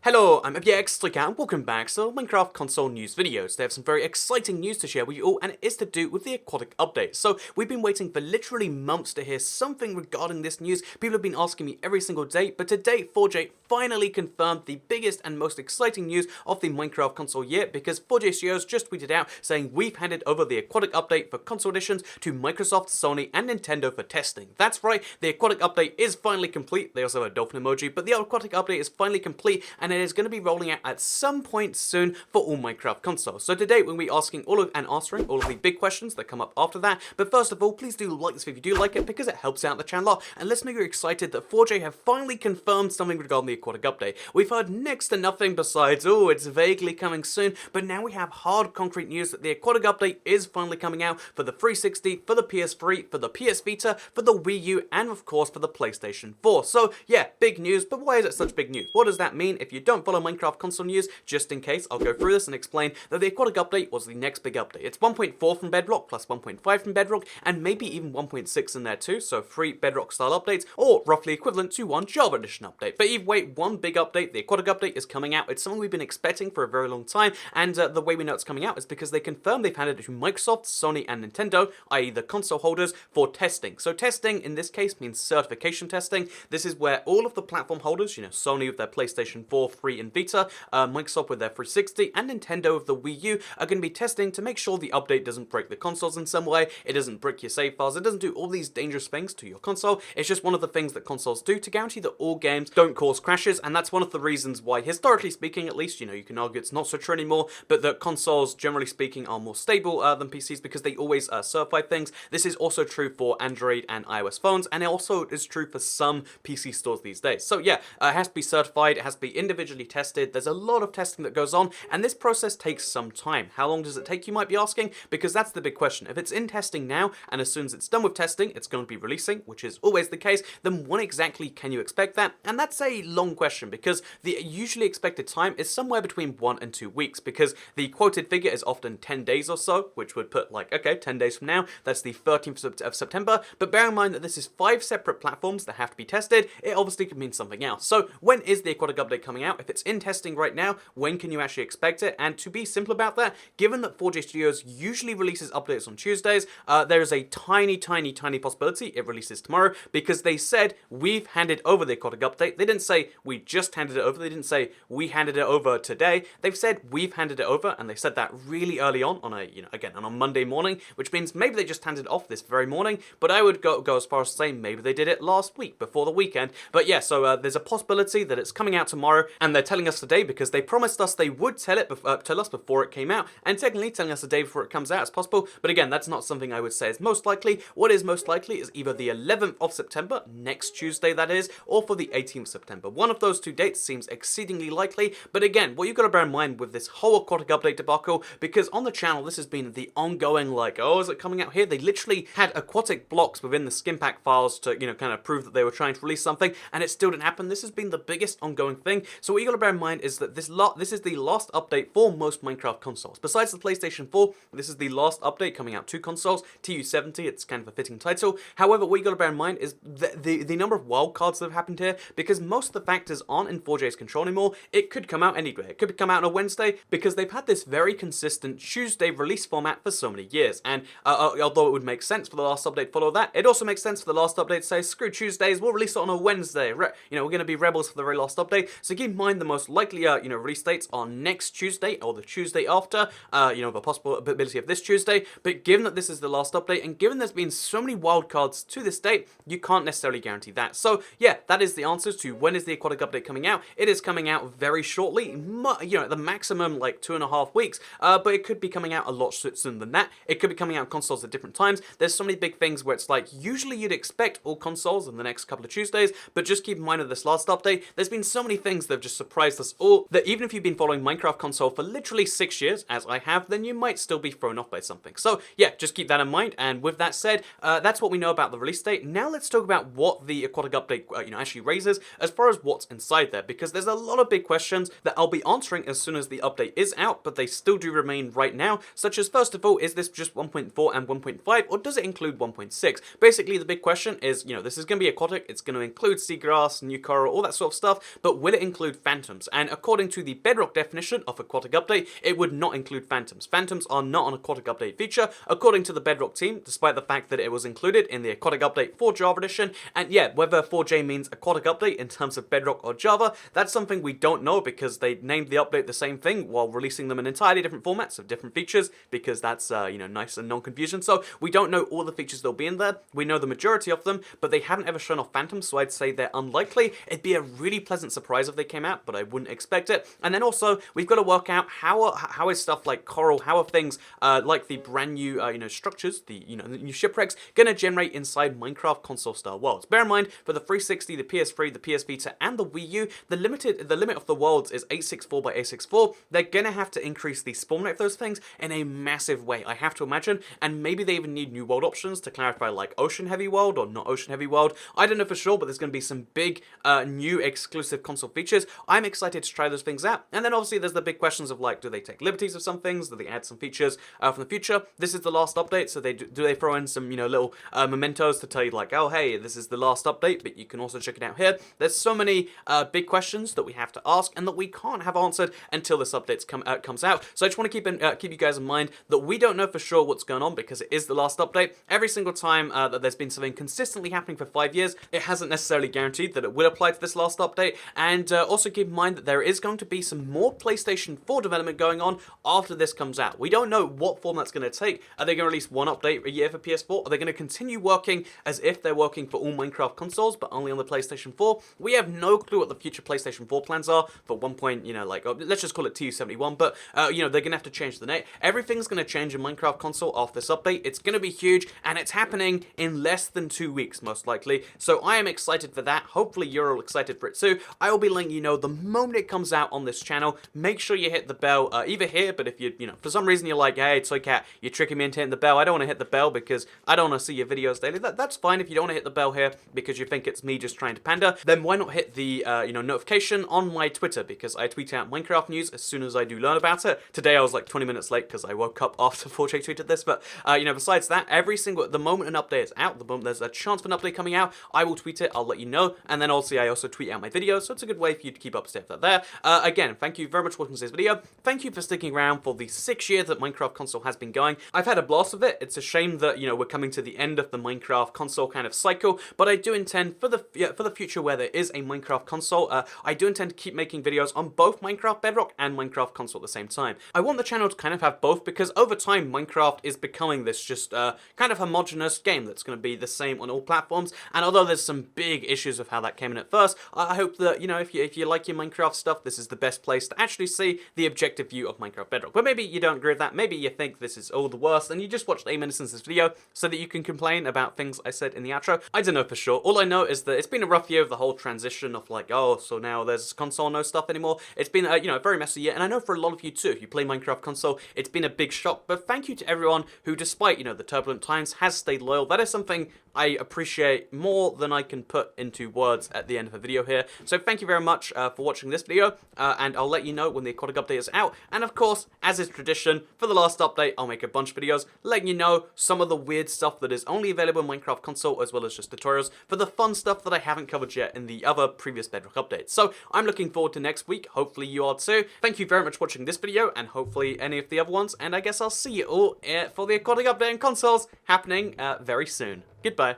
Hello, I'm PS3 and welcome back to Minecraft console news videos. They have some very exciting news to share with you all, and it is to do with the Aquatic update. So we've been waiting for literally months to hear something regarding this news. People have been asking me every single day, but today 4J finally confirmed the biggest and most exciting news of the Minecraft console year, because 4J Studios just tweeted out saying we've handed over the Aquatic update for console editions to Microsoft, Sony and Nintendo for testing. That's right, the Aquatic update is finally complete. They also have a dolphin emoji, but the Aquatic update is finally complete, and it is going to be rolling out at some point soon for all Minecraft consoles. So today we'll be answering all of the big questions that come up after that. But first of all, please do like this video if you do like it, because it helps out the channel a lot, and let's know you're excited that 4J have finally confirmed something regarding the Aquatic update. We've heard next to nothing besides, oh, it's vaguely coming soon, but now we have hard concrete news that the Aquatic update is finally coming out for the 360, for the PS3, for the PS Vita, for the Wii U, and of course for the PlayStation 4. So yeah, big news, but why is it such big news? What does that mean? If you don't follow Minecraft console news, just in case, I'll go through this and explain that the Aquatic update was the next big update. It's 1.4 from Bedrock, plus 1.5 from Bedrock, and maybe even 1.6 in there too, so 3 Bedrock style updates, or roughly equivalent to 1 Java Edition update. But either way, one big update, the Aquatic update, is coming out. It's something we've been expecting for a very long time, and the way we know it's coming out is because they confirmed they've handed it to Microsoft, Sony, and Nintendo, i.e. the console holders, for testing. So testing, in this case, means certification testing. This is where all of the platform holders, Sony with their PlayStation 4, 3, and Vita, Microsoft with their 360, and Nintendo with the Wii U are going to be testing to make sure the update doesn't break the consoles in some way, it doesn't brick your save files, it doesn't do all these dangerous things to your console. It's just one of the things that consoles do to guarantee that all games don't cause crashes, and that's one of the reasons why, historically speaking at least, you can argue it's not so true anymore, but that consoles, generally speaking, are more stable than PCs because they always certify things. This is also true for Android and iOS phones, and it also is true for some PC stores these days. So yeah, it has to be certified, it has to be individually tested. There's a lot of testing that goes on, and this process takes some time. How long does it take, you might be asking? Because that's the big question. If it's in testing now, and as soon as it's done with testing, it's going to be releasing, which is always the case, then when exactly can you expect that? And that's a long question, because the usually expected time is somewhere between 1 and 2 weeks, because the quoted figure is often 10 days or so, which would put, like, okay, 10 days from now, that's the 13th of September, but bear in mind that this is 5 separate platforms that have to be tested. It obviously could mean something else. So when is the Aquatic update coming out? If it's in testing right now, when can you actually expect it? And to be simple about that, given that 4J Studios usually releases updates on Tuesdays, there is a tiny possibility it releases tomorrow, because they said we've handed over the Aquatic update. They didn't say we just handed it over, they didn't say we handed it over today. They've said we've handed it over, and they said that really early on a, again, on a Monday morning, which means maybe they just handed it off this very morning, but I would go as far as to say maybe they did it last week before the weekend. But yeah, so there's a possibility that it's coming out tomorrow, and they're telling us today because they promised us they would tell us before it came out, and technically telling us a day before it comes out is possible, but again, that's not something I would say is most likely. What is most likely is either the 11th of September, next Tuesday that is, or for the 18th of September. One of those two dates seems exceedingly likely, but again, what you've got to bear in mind with this whole Aquatic update debacle, because on the channel this has been the ongoing, like, oh, is it coming out here? They literally had Aquatic blocks within the skim pack files to, kind of prove that they were trying to release something, and it still didn't happen. This has been the biggest ongoing thing. So what you got to bear in mind is that this is the last update for most Minecraft consoles. Besides the PlayStation 4, this is the last update coming out to consoles. TU70, it's kind of a fitting title. However, what you got to bear in mind is the number of wildcards that have happened here, because most of the factors aren't in 4J's control anymore. It could come out anywhere. It could come out on a Wednesday, because they've had this very consistent Tuesday release format for so many years. And although it would make sense for the last update to follow that, it also makes sense for the last update to say, screw Tuesdays, we'll release it on a Wednesday. We're going to be rebels for the very last update. So keep in mind the most likely, release dates are next Tuesday or the Tuesday after, the possibility of this Tuesday. But given that this is the last update, and given there's been so many wildcards to this date, you can't necessarily guarantee that. So yeah, that is the answers to when is the Aquatic update coming out. It is coming out very shortly, at the maximum like 2.5 weeks, but it could be coming out a lot sooner than that. It could be coming out on consoles at different times. There's so many big things where it's like, usually you'd expect all consoles in the next couple of Tuesdays, but just keep in mind with this last update, there's been so many things that have just surprised us all, that even if you've been following Minecraft console for literally 6 years, as I have, then you might still be thrown off by something. So yeah, just keep that in mind, and with that said, that's what we know about the release date. Now let's talk about what the Aquatic update actually raises as far as what's inside there, because there's a lot of big questions that I'll be answering as soon as the update is out, but they still do remain right now, such as, first of all, is this just 1.4 and 1.5, or does it include 1.6? Basically, the big question is, this is going to be Aquatic, it's going to include seagrass, new coral, all that sort of stuff, but will it include include phantoms, and according to the Bedrock definition of Aquatic Update, it would not include phantoms. Phantoms are not an Aquatic Update feature, according to the Bedrock team, despite the fact that it was included in the Aquatic Update for Java Edition. And yeah, whether 4J means Aquatic Update in terms of Bedrock or Java, that's something we don't know because they named the update the same thing while releasing them in entirely different formats of different features, because that's, nice and non-confusion. So we don't know all the features that'll be in there. We know the majority of them, but they haven't ever shown off phantoms, so I'd say they're unlikely. It'd be a really pleasant surprise if they came out, but I wouldn't expect it. And then also, we've got to work out how is stuff like coral, how are things like the brand new, structures, the new shipwrecks, gonna generate inside Minecraft console-style worlds. Bear in mind, for the 360, the PS3, the PS Vita, and the Wii U, the limit of the worlds is 864 by 864. They're gonna have to increase the spawn rate of those things in a massive way, I have to imagine, and maybe they even need new world options to clarify, like ocean heavy world or not ocean heavy world. I don't know for sure, but there's gonna be some big new exclusive console features. I'm excited to try those things out. And then obviously there's the big questions of, like, do they take liberties of some things? Do they add some features from the future? This is the last update, so do they throw in some, little mementos to tell you, like, oh, hey, this is the last update, but you can also check it out here. There's so many big questions that we have to ask and that we can't have answered until this update comes out. So I just want to keep you guys in mind that we don't know for sure what's going on because it is the last update. Every single time that there's been something consistently happening for 5 years, it hasn't necessarily guaranteed that it will apply to this last update. And also keep in mind that there is going to be some more PlayStation 4 development going on after this comes out. We don't know what form that's going to take. Are they going to release one update a year for PS4? Are they going to continue working as if they're working for all Minecraft consoles, but only on the PlayStation 4? We have no clue what the future PlayStation 4 plans are. For one point, let's just call it TU71, but, they're going to have to change the name. Everything's going to change in Minecraft console after this update. It's going to be huge, and it's happening in less than 2 weeks, most likely. So I am excited for that. Hopefully you're all excited for it too. I will be letting you know the moment it comes out on this channel. Make sure you hit the bell, either here, but if you for some reason you're like, hey, Toy Cat, you're tricking me into hitting the bell. I don't want to hit the bell because I don't want to see your videos daily. That's fine. If you don't want to hit the bell here because you think it's me just trying to pander, then why not hit the, notification on my Twitter, because I tweet out Minecraft news as soon as I do learn about it. Today I was like 20 minutes late because I woke up after 4J tweeted this, but, besides that, the moment an update is out, the moment there's a chance for an update coming out, I will tweet it, I'll let you know, and then also I also tweet out my videos, so it's a good way for you to keep up to date with that there. Again, thank you very much for watching this video. Thank you for sticking around for the 6 years that Minecraft console has been going. I've had a blast with it. It's a shame that, we're coming to the end of the Minecraft console kind of cycle, but I do intend for the future where there is a Minecraft console, I do intend to keep making videos on both Minecraft Bedrock and Minecraft console at the same time. I want the channel to kind of have both because over time Minecraft is becoming this just kind of homogenous game that's going to be the same on all platforms, and although there's some big issues of how that came in at first, I hope that, if you like your Minecraft stuff, this is the best place to actually see the objective view of Minecraft Bedrock. But maybe you don't agree with that, maybe you think this is all the worst, and you just watched 8 minutes into this video so that you can complain about things I said in the outro. I don't know for sure. All I know is that it's been a rough year of the whole transition of like, oh, so now there's console no stuff anymore. It's been a very messy year, and I know for a lot of you too, if you play Minecraft console, it's been a big shock, but thank you to everyone who, despite, the turbulent times, has stayed loyal. That is something I appreciate more than I can put into words at the end of a video here. So thank you very much for watching this video, and I'll let you know when the Aquatic update is out. And of course, as is tradition, for the last update, I'll make a bunch of videos letting you know some of the weird stuff that is only available in Minecraft console, as well as just tutorials for the fun stuff that I haven't covered yet in the other previous Bedrock updates. So I'm looking forward to next week. Hopefully you are too. Thank you very much for watching this video, and hopefully any of the other ones, and I guess I'll see you all for the Aquatic update on consoles happening very soon. Goodbye.